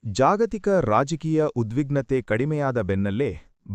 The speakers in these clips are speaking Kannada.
ಜಾಗತಿಕ ರಾಜಕೀಯ ಉದ್ವಿಗ್ನತೆ ಕಡಿಮೆಯಾದ ಬೆನ್ನಲ್ಲೇ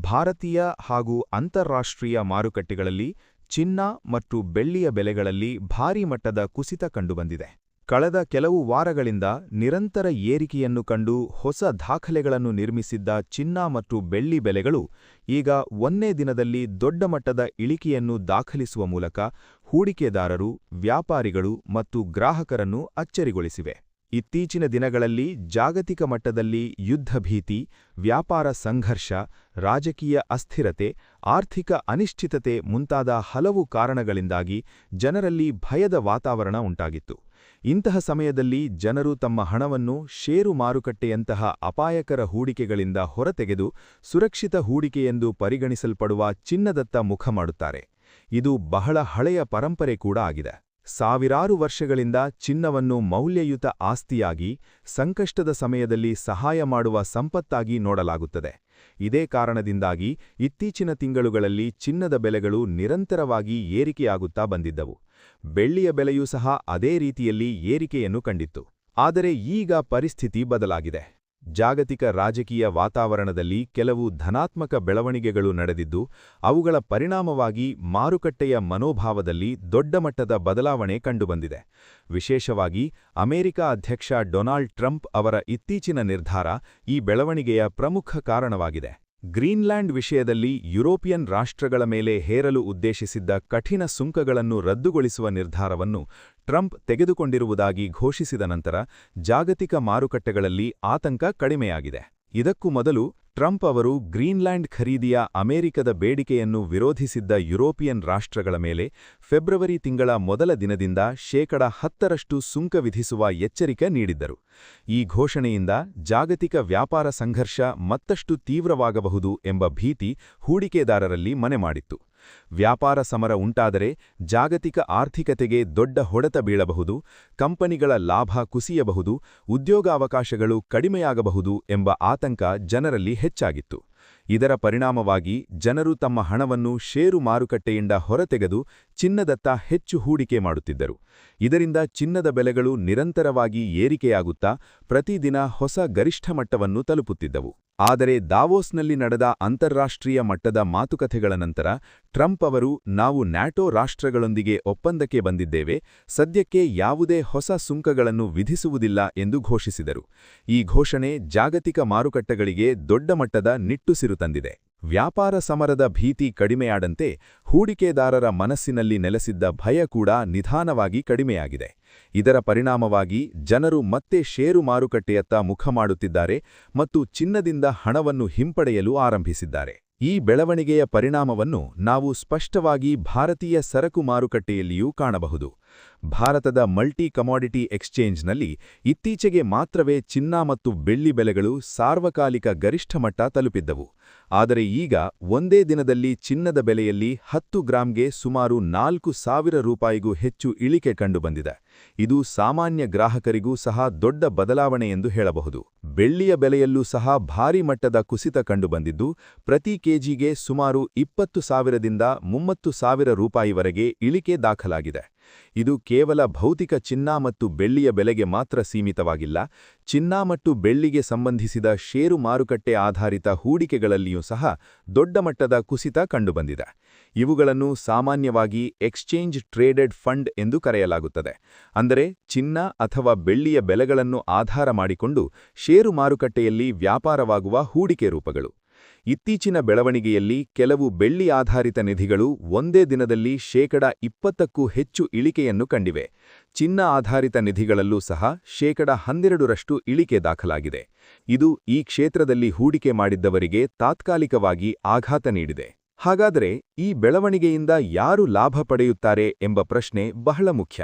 ಭಾರತೀಯ ಹಾಗೂ ಅಂತಾರಾಷ್ಟ್ರೀಯ ಮಾರುಕಟ್ಟೆಗಳಲ್ಲಿ ಚಿನ್ನ ಮತ್ತು ಬೆಳ್ಳಿಯ ಬೆಲೆಗಳಲ್ಲಿ ಭಾರೀ ಮಟ್ಟದ ಕುಸಿತ ಕಂಡುಬಂದಿದೆ. ಕಳೆದ ಕೆಲವು ವಾರಗಳಿಂದ ನಿರಂತರ ಏರಿಕೆಯನ್ನು ಕಂಡು ಹೊಸ ದಾಖಲೆಗಳನ್ನು ನಿರ್ಮಿಸಿದ್ದ ಚಿನ್ನ ಮತ್ತು ಬೆಳ್ಳಿ ಬೆಲೆಗಳು ಈಗ ಒಂದೇ ದಿನದಲ್ಲಿ ದೊಡ್ಡ ಮಟ್ಟದ ಇಳಿಕೆಯನ್ನು ದಾಖಲಿಸುವ ಮೂಲಕ ಹೂಡಿಕೆದಾರರು, ವ್ಯಾಪಾರಿಗಳು ಮತ್ತು ಗ್ರಾಹಕರನ್ನು ಅಚ್ಚರಿಗೊಳಿಸಿವೆ. ಇತ್ತೀಚಿನ ದಿನಗಳಲ್ಲಿ ಜಾಗತಿಕ ಮಟ್ಟದಲ್ಲಿ ಯುದ್ಧ ಭೀತಿ, ವ್ಯಾಪಾರ ಸಂಘರ್ಷ, ರಾಜಕೀಯ ಅಸ್ಥಿರತೆ, ಆರ್ಥಿಕ ಅನಿಶ್ಚಿತತೆ ಮುಂತಾದ ಹಲವು ಕಾರಣಗಳಿಂದಾಗಿ ಜನರಲ್ಲಿ ಭಯದ ವಾತಾವರಣ ಉಂಟಾಗಿತ್ತು. ಇಂತಹ ಸಮಯದಲ್ಲಿ ಜನರು ತಮ್ಮ ಹಣವನ್ನು ಷೇರು ಮಾರುಕಟ್ಟೆಯಂತಹ ಅಪಾಯಕರ ಹೂಡಿಕೆಗಳಿಂದ ಹೊರತೆಗೆದು ಸುರಕ್ಷಿತ ಹೂಡಿಕೆಯೆಂದು ಪರಿಗಣಿಸಲ್ಪಡುವ ಚಿನ್ನದತ್ತ ಮುಖ ಮಾಡುತ್ತಾರೆ. ಇದು ಬಹಳ ಹಳೆಯ ಪರಂಪರೆ ಕೂಡ ಆಗಿದೆ. ಸಾವಿರಾರು ವರ್ಷಗಳಿಂದ ಚಿನ್ನವನ್ನು ಮೌಲ್ಯಯುತ ಆಸ್ತಿಯಾಗಿ, ಸಂಕಷ್ಟದ ಸಮಯದಲ್ಲಿ ಸಹಾಯ ಮಾಡುವ ಸಂಪತ್ತಾಗಿ ನೋಡಲಾಗುತ್ತದೆ. ಇದೇ ಕಾರಣದಿಂದಾಗಿ ಇತ್ತೀಚಿನ ತಿಂಗಳುಗಳಲ್ಲಿ ಚಿನ್ನದ ಬೆಲೆಗಳು ನಿರಂತರವಾಗಿ ಏರಿಕೆಯಾಗುತ್ತಾ ಬಂದಿದ್ದವು. ಬೆಳ್ಳಿಯ ಬೆಲೆಯೂ ಸಹ ಅದೇ ರೀತಿಯಲ್ಲಿ ಏರಿಕೆಯನ್ನು ಕಂಡಿತ್ತು. ಆದರೆ ಈಗ ಪರಿಸ್ಥಿತಿ ಬದಲಾಗಿದೆ. ಜಾಗತಿಕ ರಾಜಕೀಯ ವಾತಾವರಣದಲ್ಲಿ ಕೆಲವು ಧನಾತ್ಮಕ ಬೆಳವಣಿಗೆಗಳು ನಡೆದಿದ್ದು, ಅವುಗಳ ಪರಿಣಾಮವಾಗಿ ಮಾರುಕಟ್ಟೆಯ ಮನೋಭಾವದಲ್ಲಿ ದೊಡ್ಡ ಮಟ್ಟದ ಬದಲಾವಣೆ ಕಂಡುಬಂದಿದೆ. ವಿಶೇಷವಾಗಿ ಅಮೆರಿಕ ಅಧ್ಯಕ್ಷ ಡೊನಾಲ್ಡ್ ಟ್ರಂಪ್ ಅವರ ಇತ್ತೀಚಿನ ನಿರ್ಧಾರ ಈ ಬೆಳವಣಿಗೆಯ ಪ್ರಮುಖ ಕಾರಣವಾಗಿದೆ. ಗ್ರೀನ್ಲ್ಯಾಂಡ್ ವಿಷಯದಲ್ಲಿ ಯುರೋಪಿಯನ್ ರಾಷ್ಟ್ರಗಳ ಮೇಲೆ ಹೇರಲು ಉದ್ದೇಶಿಸಿದ್ದ ಕಠಿಣ ಸುಂಕಗಳನ್ನು ರದ್ದುಗೊಳಿಸುವ ನಿರ್ಧಾರವನ್ನು ಟ್ರಂಪ್ ತೆಗೆದುಕೊಂಡಿರುವುದಾಗಿ ಘೋಷಿಸಿದ ನಂತರ ಜಾಗತಿಕ ಮಾರುಕಟ್ಟೆಗಳಲ್ಲಿ ಆತಂಕ ಕಡಿಮೆಯಾಗಿದೆ. ಇದಕ್ಕೂ ಮೊದಲು ಟ್ರಂಪ್ ಅವರು ಗ್ರೀನ್ಲ್ಯಾಂಡ್ ಖರೀದಿಯ ಅಮೆರಿಕದ ಬೇಡಿಕೆಯನ್ನು ವಿರೋಧಿಸಿದ್ದ ಯುರೋಪಿಯನ್ ರಾಷ್ಟ್ರಗಳ ಮೇಲೆ ಫೆಬ್ರವರಿ ತಿಂಗಳ ಮೊದಲ ದಿನದಿಂದ ಶೇಕಡ 10ರಷ್ಟು ಸುಂಕ ವಿಧಿಸುವ ಎಚ್ಚರಿಕೆ ನೀಡಿದ್ದರು. ಈ ಘೋಷಣೆಯಿಂದ ಜಾಗತಿಕ ವ್ಯಾಪಾರ ಸಂಘರ್ಷ ಮತ್ತಷ್ಟು ತೀವ್ರವಾಗಬಹುದು ಎಂಬ ಭೀತಿ ಹೂಡಿಕೆದಾರರಲ್ಲಿ ಮನೆಮಾಡಿತ್ತು. ವ್ಯಾಪಾರ ಸಮರ ಉಂಟಾದರೆ ಜಾಗತಿಕ ಆರ್ಥಿಕತೆಗೆ ದೊಡ್ಡ ಹೊಡೆತ ಬೀಳಬಹುದು, ಕಂಪನಿಗಳ ಲಾಭ ಕುಸಿಯಬಹುದು, ಉದ್ಯೋಗಾವಕಾಶಗಳು ಕಡಿಮೆಯಾಗಬಹುದು ಎಂಬ ಆತಂಕ ಜನರಲ್ಲಿ ಹೆಚ್ಚಾಗಿತ್ತು. ಇದರ ಪರಿಣಾಮವಾಗಿ ಜನರು ತಮ್ಮ ಹಣವನ್ನು ಷೇರು ಮಾರುಕಟ್ಟೆಯಿಂದ ಹೊರತೆಗೆದು ಚಿನ್ನದತ್ತ ಹೆಚ್ಚು ಹೂಡಿಕೆ ಮಾಡುತ್ತಿದ್ದರು. ಇದರಿಂದ ಚಿನ್ನದ ಬೆಲೆಗಳು ನಿರಂತರವಾಗಿ ಏರಿಕೆಯಾಗುತ್ತಾ ಪ್ರತಿದಿನ ಹೊಸ ಗರಿಷ್ಠ ಮಟ್ಟವನ್ನು ತಲುಪುತ್ತಿದ್ದವು. ಆದರೆ ದಾವೋಸ್ನಲ್ಲಿ ನಡೆದ ಅಂತಾರಾಷ್ಟ್ರೀಯ ಮಟ್ಟದ ಮಾತುಕತೆಗಳ ನಂತರ ಟ್ರಂಪ್ ಅವರು ನಾವು ನ್ಯಾಟೋ ರಾಷ್ಟ್ರಗಳೊಂದಿಗೆ ಒಪ್ಪಂದಕ್ಕೆ ಬಂದಿದ್ದೇವೆ, ಸದ್ಯಕ್ಕೆ ಯಾವುದೇ ಹೊಸ ಸುಂಕಗಳನ್ನು ವಿಧಿಸುವುದಿಲ್ಲ ಎಂದು ಘೋಷಿಸಿದರು. ಈ ಘೋಷಣೆ ಜಾಗತಿಕ ಮಾರುಕಟ್ಟೆಗಳಿಗೆ ದೊಡ್ಡ ಮಟ್ಟದ ನಿಟ್ಟುಸಿರು ತಂದಿದೆ. ವ್ಯಾಪಾರ ಸಮರದ ಭೀತಿ ಕಡಿಮೆಯಾದಂತೆ ಹೂಡಿಕೆದಾರರ ಮನಸ್ಸಿನಲ್ಲಿ ನೆಲೆಸಿದ್ದ ಭಯ ಕೂಡ ನಿಧಾನವಾಗಿ ಕಡಿಮೆಯಾಗಿದೆ. ಇದರ ಪರಿಣಾಮವಾಗಿ ಜನರು ಮತ್ತೆ ಷೇರು ಮಾರುಕಟ್ಟೆಯತ್ತ ಮುಖ ಮಾಡುತ್ತಿದ್ದಾರೆ ಮತ್ತು ಚಿನ್ನದಿಂದ ಹಣವನ್ನು ಹಿಂಪಡೆಯಲು ಆರಂಭಿಸಿದ್ದಾರೆ. ಈ ಬೆಳವಣಿಗೆಯ ಪರಿಣಾಮವನ್ನು ನಾವು ಸ್ಪಷ್ಟವಾಗಿ ಭಾರತೀಯ ಸರಕು ಮಾರುಕಟ್ಟೆಯಲ್ಲಿಯೂ ಕಾಣಬಹುದು. ಭಾರತದ ಮಲ್ಟಿ ಕಮಾಡಿಟಿ ಎಕ್ಸ್ಚೇಂಜ್ನಲ್ಲಿ ಇತ್ತೀಚೆಗೆ ಮಾತ್ರವೇ ಚಿನ್ನ ಮತ್ತು ಬೆಳ್ಳಿ ಬೆಲೆಗಳು ಸಾರ್ವಕಾಲಿಕ ಗರಿಷ್ಠ ಮಟ್ಟ ತಲುಪಿದ್ದವು. ಆದರೆ ಈಗ ಒಂದೇ ದಿನದಲ್ಲಿ ಚಿನ್ನದ ಬೆಲೆಯಲ್ಲಿ 10 ಗ್ರಾಂಗೆ ಸುಮಾರು 4,000 ರೂಪಾಯಿಗೂ ಹೆಚ್ಚು ಇಳಿಕೆ ಕಂಡುಬಂದಿದೆ. ಇದು ಸಾಮಾನ್ಯ ಗ್ರಾಹಕರಿಗೂ ಸಹ ದೊಡ್ಡ ಬದಲಾವಣೆ ಎಂದು ಹೇಳಬಹುದು. ಬೆಳ್ಳಿಯ ಬೆಲೆಯಲ್ಲೂ ಸಹ ಭಾರೀ ಮಟ್ಟದ ಕುಸಿತ ಕಂಡುಬಂದಿದ್ದು, ಪ್ರತಿ ಕೆಜಿಗೆ ಸುಮಾರು 20,000ದಿಂದ 30,000 ರೂಪಾಯಿವರೆಗೆ ಇಳಿಕೆ ದಾಖಲಾಗಿದೆ. ಇದು ಕೇವಲ ಭೌತಿಕ ಚಿನ್ನ ಮತ್ತು ಬೆಳ್ಳಿಯ ಬೆಲೆಗೆ ಮಾತ್ರ ಸೀಮಿತವಾಗಿಲ್ಲ, ಚಿನ್ನ ಮತ್ತು ಬೆಳ್ಳಿಗೆ ಸಂಬಂಧಿಸಿದ ಷೇರು ಮಾರುಕಟ್ಟೆ ಆಧಾರಿತ ಹೂಡಿಕೆಗಳಲ್ಲಿಯೂ ಸಹ ದೊಡ್ಡ ಮಟ್ಟದ ಕುಸಿತ ಕಂಡುಬಂದಿದೆ. ಇವುಗಳನ್ನು ಸಾಮಾನ್ಯವಾಗಿ ಎಕ್ಸ್ಚೇಂಜ್ ಟ್ರೇಡೆಡ್ ಫಂಡ್ ಎಂದು ಕರೆಯಲಾಗುತ್ತದೆ. ಅಂದರೆ ಚಿನ್ನ ಅಥವಾ ಬೆಳ್ಳಿಯ ಬೆಲೆಗಳನ್ನು ಆಧಾರ ಮಾಡಿಕೊಂಡು ಷೇರು ಮಾರುಕಟ್ಟೆಯಲ್ಲಿ ವ್ಯಾಪಾರವಾಗುವ ಹೂಡಿಕೆ ರೂಪಗಳು. ಇತ್ತೀಚಿನ ಬೆಳವಣಿಗೆಯಲ್ಲಿ ಕೆಲವು ಬೆಳ್ಳಿ ಆಧಾರಿತ ನಿಧಿಗಳು ಒಂದೇ ದಿನದಲ್ಲಿ ಶೇಕಡ 20ಕ್ಕೂ ಹೆಚ್ಚು ಇಳಿಕೆಯನ್ನು ಕಂಡಿವೆ. ಚಿನ್ನ ಆಧಾರಿತ ನಿಧಿಗಳಲ್ಲೂ ಸಹ ಶೇಕಡ 12ರಷ್ಟು ಇಳಿಕೆ ದಾಖಲಾಗಿದೆ. ಇದು ಈ ಕ್ಷೇತ್ರದಲ್ಲಿ ಹೂಡಿಕೆ ಮಾಡಿದ್ದವರಿಗೆ ತಾತ್ಕಾಲಿಕವಾಗಿ ಆಘಾತ ನೀಡಿದೆ. ಹಾಗಾದರೆ ಈ ಬೆಳವಣಿಗೆಯಿಂದ ಯಾರು ಲಾಭ ಪಡೆಯುತ್ತಾರೆ ಎಂಬ ಪ್ರಶ್ನೆ ಬಹಳ ಮುಖ್ಯ.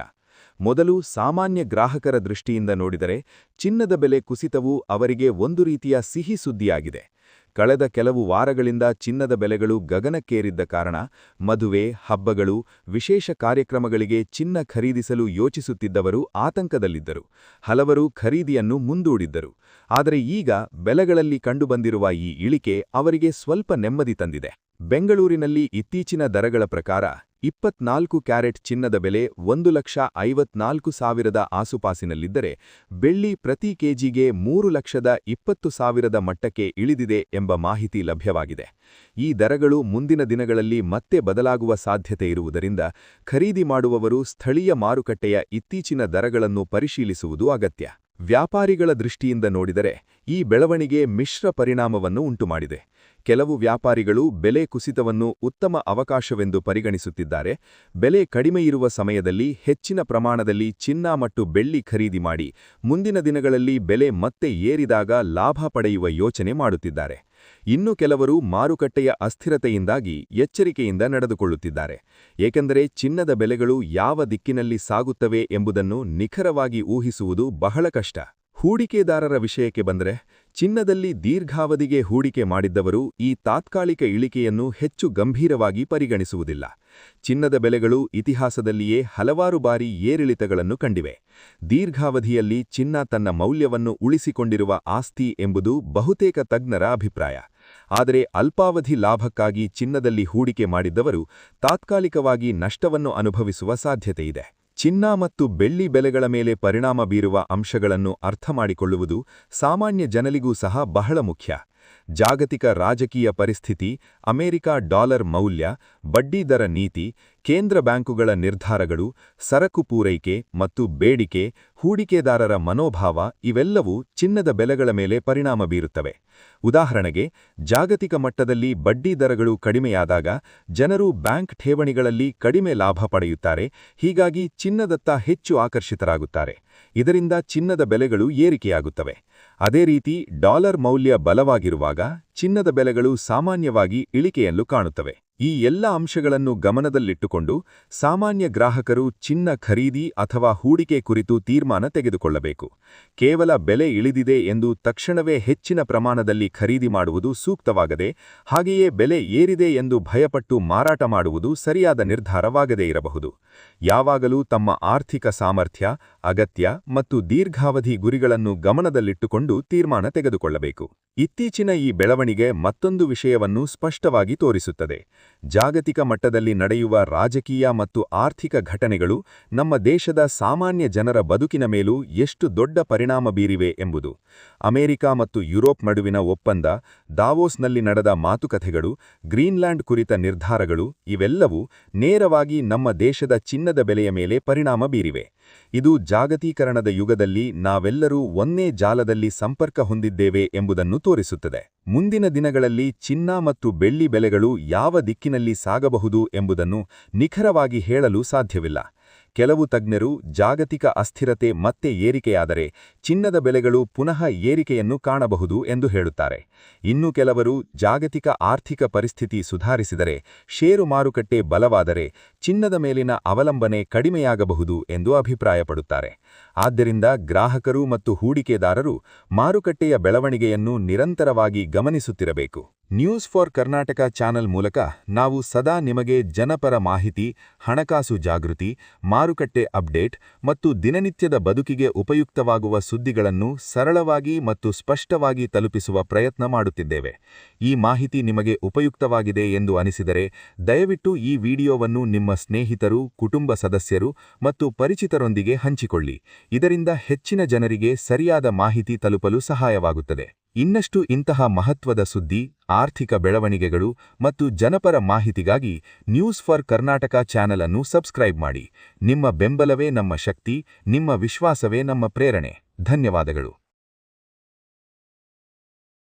ಮೊದಲು ಸಾಮಾನ್ಯ ಗ್ರಾಹಕರ ದೃಷ್ಟಿಯಿಂದ ನೋಡಿದರೆ ಚಿನ್ನದ ಬೆಲೆ ಕುಸಿತವು ಅವರಿಗೆ ಒಂದು ರೀತಿಯ ಸಿಹಿ ಸುದ್ದಿಯಾಗಿದೆ. ಕಳೆದ ಕೆಲವು ವಾರಗಳಿಂದ ಚಿನ್ನದ ಬೆಲೆಗಳು ಗಗನಕ್ಕೇರಿದ್ದ ಕಾರಣ ಮದುವೆ, ಹಬ್ಬಗಳು, ವಿಶೇಷ ಕಾರ್ಯಕ್ರಮಗಳಿಗೆ ಚಿನ್ನ ಖರೀದಿಸಲು ಯೋಚಿಸುತ್ತಿದ್ದವರು ಆತಂಕದಲ್ಲಿದ್ದರು. ಹಲವರು ಖರೀದಿಯನ್ನು ಮುಂದೂಡಿದ್ದರು. ಆದರೆ ಈಗ ಬೆಲೆಗಳಲ್ಲಿ ಕಂಡುಬಂದಿರುವ ಈ ಇಳಿಕೆ ಅವರಿಗೆ ಸ್ವಲ್ಪ ನೆಮ್ಮದಿ ತಂದಿದೆ. ಬೆಂಗಳೂರಿನಲ್ಲಿ ಇತ್ತೀಚಿನ ದರಗಳ ಪ್ರಕಾರ 24 ಕ್ಯಾರೆಟ್ ಚಿನ್ನದ ಬೆಲೆ 1,54,000 ಆಸುಪಾಸಿನಲ್ಲಿದ್ದರೆ ಬೆಳ್ಳಿ ಪ್ರತಿ ಕೆಜಿಗೆ 3,20,000 ಮಟ್ಟಕ್ಕೆ ಇಳಿದಿದೆ ಎಂಬ ಮಾಹಿತಿ ಲಭ್ಯವಾಗಿದೆ. ಈ ದರಗಳು ಮುಂದಿನ ದಿನಗಳಲ್ಲಿ ಮತ್ತೆ ಬದಲಾಗುವ ಸಾಧ್ಯತೆ ಇರುವುದರಿಂದ ಖರೀದಿ ಮಾಡುವವರು ಸ್ಥಳೀಯ ಮಾರುಕಟ್ಟೆಯ ಇತ್ತೀಚಿನ ದರಗಳನ್ನು ಪರಿಶೀಲಿಸುವುದು ಅಗತ್ಯ. ವ್ಯಾಪಾರಿಗಳ ದೃಷ್ಟಿಯಿಂದ ನೋಡಿದರೆ ಈ ಬೆಳವಣಿಗೆ ಮಿಶ್ರ ಪರಿಣಾಮವನ್ನು ಉಂಟುಮಾಡಿದೆ. ಕೆಲವು ವ್ಯಾಪಾರಿಗಳು ಬೆಲೆ ಕುಸಿತವನ್ನು ಉತ್ತಮ ಅವಕಾಶವೆಂದು ಪರಿಗಣಿಸುತ್ತಿದ್ದಾರೆ. ಬೆಲೆ ಕಡಿಮೆಯಿರುವ ಸಮಯದಲ್ಲಿ ಹೆಚ್ಚಿನ ಪ್ರಮಾಣದಲ್ಲಿ ಚಿನ್ನ ಮತ್ತು ಬೆಳ್ಳಿ ಖರೀದಿ ಮಾಡಿ ಮುಂದಿನ ದಿನಗಳಲ್ಲಿ ಬೆಲೆ ಮತ್ತೆ ಏರಿದಾಗ ಲಾಭ ಪಡೆಯುವ ಯೋಚನೆ ಮಾಡುತ್ತಿದ್ದಾರೆ. ಇನ್ನು ಕೆಲವರು ಮಾರುಕಟ್ಟೆಯ ಅಸ್ಥಿರತೆಯಿಂದಾಗಿ ಎಚ್ಚರಿಕೆಯಿಂದ ನಡೆದುಕೊಳ್ಳುತ್ತಿದ್ದಾರೆ. ಏಕೆಂದರೆ ಚಿನ್ನದ ಬೆಲೆಗಳು ಯಾವ ದಿಕ್ಕಿನಲ್ಲಿ ಸಾಗುತ್ತವೆ ಎಂಬುದನ್ನು ನಿಖರವಾಗಿ ಊಹಿಸುವುದು ಬಹಳ ಕಷ್ಟ. ಹೂಡಿಕೆದಾರರ ವಿಷಯಕ್ಕೆ ಬಂದರೆ, ಚಿನ್ನದಲ್ಲಿ ದೀರ್ಘಾವಧಿಗೆ ಹೂಡಿಕೆ ಮಾಡಿದ್ದವರು ಈ ತಾತ್ಕಾಲಿಕ ಇಳಿಕೆಯನ್ನು ಹೆಚ್ಚು ಗಂಭೀರವಾಗಿ ಪರಿಗಣಿಸುವುದಿಲ್ಲ. ಚಿನ್ನದ ಬೆಲೆಗಳು ಇತಿಹಾಸದಲ್ಲಿಯೇ ಹಲವಾರು ಬಾರಿ ಏರಿಳಿತಗಳನ್ನು ಕಂಡಿವೆ. ದೀರ್ಘಾವಧಿಯಲ್ಲಿ ಚಿನ್ನ ತನ್ನ ಮೌಲ್ಯವನ್ನು ಉಳಿಸಿಕೊಂಡಿರುವ ಆಸ್ತಿ ಎಂಬುದು ಬಹುತೇಕ ತಜ್ಞರ ಅಭಿಪ್ರಾಯ. ಆದರೆ ಅಲ್ಪಾವಧಿ ಲಾಭಕ್ಕಾಗಿ ಚಿನ್ನದಲ್ಲಿ ಹೂಡಿಕೆ ಮಾಡಿದ್ದವರು ತಾತ್ಕಾಲಿಕವಾಗಿ ನಷ್ಟವನ್ನು ಅನುಭವಿಸುವ ಸಾಧ್ಯತೆಯಿದೆ. ಚಿನ್ನ ಮತ್ತು ಬೆಳ್ಳಿ ಬೆಲೆಗಳ ಮೇಲೆ ಪರಿಣಾಮ ಬೀರುವ ಅಂಶಗಳನ್ನು ಅರ್ಥಮಾಡಿಕೊಳ್ಳುವುದು ಸಾಮಾನ್ಯ ಜನರಿಗೂ ಸಹ ಬಹಳ ಮುಖ್ಯ. ಜಾಗತಿಕ ರಾಜಕೀಯ ಪರಿಸ್ಥಿತಿ, ಅಮೆರಿಕ ಡಾಲರ್ ಮೌಲ್ಯ, ಬಡ್ಡಿದರ ನೀತಿ, ಕೇಂದ್ರ ಬ್ಯಾಂಕುಗಳ ನಿರ್ಧಾರಗಳು, ಸರಕು ಪೂರೈಕೆ ಮತ್ತು ಬೇಡಿಕೆ, ಹೂಡಿಕೆದಾರರ ಮನೋಭಾವ ಇವೆಲ್ಲವೂ ಚಿನ್ನದ ಬೆಲೆಗಳ ಮೇಲೆ ಪರಿಣಾಮ ಬೀರುತ್ತವೆ. ಉದಾಹರಣೆಗೆ, ಜಾಗತಿಕ ಮಟ್ಟದಲ್ಲಿ ಬಡ್ಡಿ ದರಗಳು ಕಡಿಮೆಯಾದಾಗ ಜನರು ಬ್ಯಾಂಕ್ ಠೇವಣಿಗಳಲ್ಲಿ ಕಡಿಮೆ ಲಾಭ ಪಡೆಯುತ್ತಾರೆ. ಹೀಗಾಗಿ ಚಿನ್ನದತ್ತ ಹೆಚ್ಚು ಆಕರ್ಷಿತರಾಗುತ್ತಾರೆ. ಇದರಿಂದ ಚಿನ್ನದ ಬೆಲೆಗಳು ಏರಿಕೆಯಾಗುತ್ತವೆ. ಅದೇ ರೀತಿ ಡಾಲರ್ ಮೌಲ್ಯ ಬಲವಾಗಿರುವಾಗ ಚಿನ್ನದ ಬೆಲೆಗಳು ಸಾಮಾನ್ಯವಾಗಿ ಇಳಿಕೆಯನ್ನು ಕಾಣುತ್ತವೆ. ಈ ಎಲ್ಲ ಅಂಶಗಳನ್ನು ಗಮನದಲ್ಲಿಟ್ಟುಕೊಂಡು ಸಾಮಾನ್ಯ ಗ್ರಾಹಕರು ಚಿನ್ನ ಖರೀದಿ ಅಥವಾ ಹೂಡಿಕೆ ಕುರಿತು ತೀರ್ಮಾನ ತೆಗೆದುಕೊಳ್ಳಬೇಕು. ಕೇವಲ ಬೆಲೆ ಇಳಿದಿದೆ ಎಂದು ತಕ್ಷಣವೇ ಹೆಚ್ಚಿನ ಪ್ರಮಾಣದಲ್ಲಿ ಖರೀದಿ ಮಾಡುವುದು ಸೂಕ್ತವಾಗದೆ, ಹಾಗೆಯೇ ಬೆಲೆ ಏರಿದೆ ಎಂದು ಭಯಪಟ್ಟು ಮಾರಾಟ ಮಾಡುವುದು ಸರಿಯಾದ ನಿರ್ಧಾರವಾಗದೇ ಇರಬಹುದು. ಯಾವಾಗಲೂ ತಮ್ಮ ಆರ್ಥಿಕ ಸಾಮರ್ಥ್ಯ, ಅಗತ್ಯ ಮತ್ತು ದೀರ್ಘಾವಧಿ ಗುರಿಗಳನ್ನು ಗಮನದಲ್ಲಿಟ್ಟುಕೊಂಡು ತೀರ್ಮಾನ ತೆಗೆದುಕೊಳ್ಳಬೇಕು. ಇತ್ತೀಚಿನ ಈ ಬೆಳವಣಿಗೆ ಮತ್ತೊಂದು ವಿಷಯವನ್ನು ಸ್ಪಷ್ಟವಾಗಿ ತೋರಿಸುತ್ತದೆ. ಜಾಗತಿಕ ಮಟ್ಟದಲ್ಲಿ ನಡೆಯುವ ರಾಜಕೀಯ ಮತ್ತು ಆರ್ಥಿಕ ಘಟನೆಗಳು ನಮ್ಮ ದೇಶದ ಸಾಮಾನ್ಯ ಜನರ ಬದುಕಿನ ಮೇಲೂ ಎಷ್ಟು ದೊಡ್ಡ ಪರಿಣಾಮ ಬೀರಿವೆ ಎಂಬುದು. ಅಮೆರಿಕ ಮತ್ತು ಯುರೋಪ್ ನಡುವಿನ ಒಪ್ಪಂದ, ದಾವೋಸ್ನಲ್ಲಿ ನಡೆದ ಮಾತುಕತೆಗಳು, ಗ್ರೀನ್ಲ್ಯಾಂಡ್ ಕುರಿತ ನಿರ್ಧಾರಗಳು ಇವೆಲ್ಲವೂ ನೇರವಾಗಿ ನಮ್ಮ ದೇಶದ ಚಿನ್ನದ ಬೆಲೆಯ ಮೇಲೆ ಪರಿಣಾಮ ಬೀರಿವೆ. ಇದು ಜಾಗತೀಕರಣದ ಯುಗದಲ್ಲಿ ನಾವೆಲ್ಲರೂ ಒಂದೇ ಜಾಲದಲ್ಲಿ ಸಂಪರ್ಕ ಹೊಂದಿದ್ದೇವೆ ಎಂಬುದನ್ನು ತೋರಿಸುತ್ತದೆ. ಮುಂದಿನ ದಿನಗಳಲ್ಲಿ ಚಿನ್ನ ಮತ್ತು ಬೆಳ್ಳಿ ಬೆಲೆಗಳು ಯಾವ ದಿಕ್ಕಿನಲ್ಲಿ ಸಾಗಬಹುದು ಎಂಬುದನ್ನು ನಿಖರವಾಗಿ ಹೇಳಲು ಸಾಧ್ಯವಿಲ್ಲ. ಕೆಲವು ತಜ್ಞರು ಜಾಗತಿಕ ಅಸ್ಥಿರತೆ ಮತ್ತೆ ಏರಿಕೆಯಾದರೆ ಚಿನ್ನದ ಬೆಲೆಗಳು ಪುನಃ ಏರಿಕೆಯನ್ನು ಕಾಣಬಹುದು ಎಂದು ಹೇಳುತ್ತಾರೆ. ಇನ್ನು ಕೆಲವರು ಜಾಗತಿಕ ಆರ್ಥಿಕ ಪರಿಸ್ಥಿತಿ ಸುಧಾರಿಸಿದರೆ, ಷೇರು ಮಾರುಕಟ್ಟೆ ಬಲವಾದರೆ ಚಿನ್ನದ ಮೇಲಿನ ಅವಲಂಬನೆ ಕಡಿಮೆಯಾಗಬಹುದು ಎಂದು ಅಭಿಪ್ರಾಯಪಡುತ್ತಾರೆ. ಆದ್ದರಿಂದ ಗ್ರಾಹಕರು ಮತ್ತು ಹೂಡಿಕೆದಾರರು ಮಾರುಕಟ್ಟೆಯ ಬೆಳವಣಿಗೆಯನ್ನು ನಿರಂತರವಾಗಿ ಗಮನಿಸುತ್ತಿರಬೇಕು. ನ್ಯೂಸ್ ಫಾರ್ ಕರ್ನಾಟಕ ಚಾನೆಲ್ ಮೂಲಕ ನಾವು ಸದಾ ನಿಮಗೆ ಜನಪರ ಮಾಹಿತಿ, ಹಣಕಾಸು ಜಾಗೃತಿ, ಮಾರುಕಟ್ಟೆ ಅಪ್ಡೇಟ್ ಮತ್ತು ದಿನನಿತ್ಯದ ಬದುಕಿಗೆ ಉಪಯುಕ್ತವಾಗುವ ಸುದ್ದಿಗಳನ್ನು ಸರಳವಾಗಿ ಮತ್ತು ಸ್ಪಷ್ಟವಾಗಿ ತಲುಪಿಸುವ ಪ್ರಯತ್ನ ಮಾಡುತ್ತಿದ್ದೇವೆ. ಈ ಮಾಹಿತಿ ನಿಮಗೆ ಉಪಯುಕ್ತವಾಗಿದೆ ಎಂದು ಅನಿಸಿದರೆ ದಯವಿಟ್ಟು ಈ ವಿಡಿಯೋವನ್ನು ನಿಮ್ಮ ಸ್ನೇಹಿತರು, ಕುಟುಂಬ ಸದಸ್ಯರು ಮತ್ತು ಪರಿಚಿತರೊಂದಿಗೆ ಹಂಚಿಕೊಳ್ಳಿ. ಇದರಿಂದ ಹೆಚ್ಚಿನ ಜನರಿಗೆ ಸರಿಯಾದ ಮಾಹಿತಿ ತಲುಪಲು ಸಹಾಯವಾಗುತ್ತದೆ. ಇನ್ನಷ್ಟು ಇಂತಹ ಮಹತ್ವದ ಸುದ್ದಿ, ಆರ್ಥಿಕ ಬೆಳವಣಿಗೆಗಳು ಮತ್ತು ಜನಪರ ಮಾಹಿತಿಗಾಗಿ ನ್ಯೂಸ್ ಫಾರ್ ಕರ್ನಾಟಕ ಚಾನೆಲ್ ಅನ್ನು ಸಬ್ಸ್ಕ್ರೈಬ್ ಮಾಡಿ. ನಿಮ್ಮ ಬೆಂಬಲವೇ ನಮ್ಮ ಶಕ್ತಿ, ನಿಮ್ಮ ವಿಶ್ವಾಸವೇ ನಮ್ಮ ಪ್ರೇರಣೆ. ಧನ್ಯವಾದಗಳು.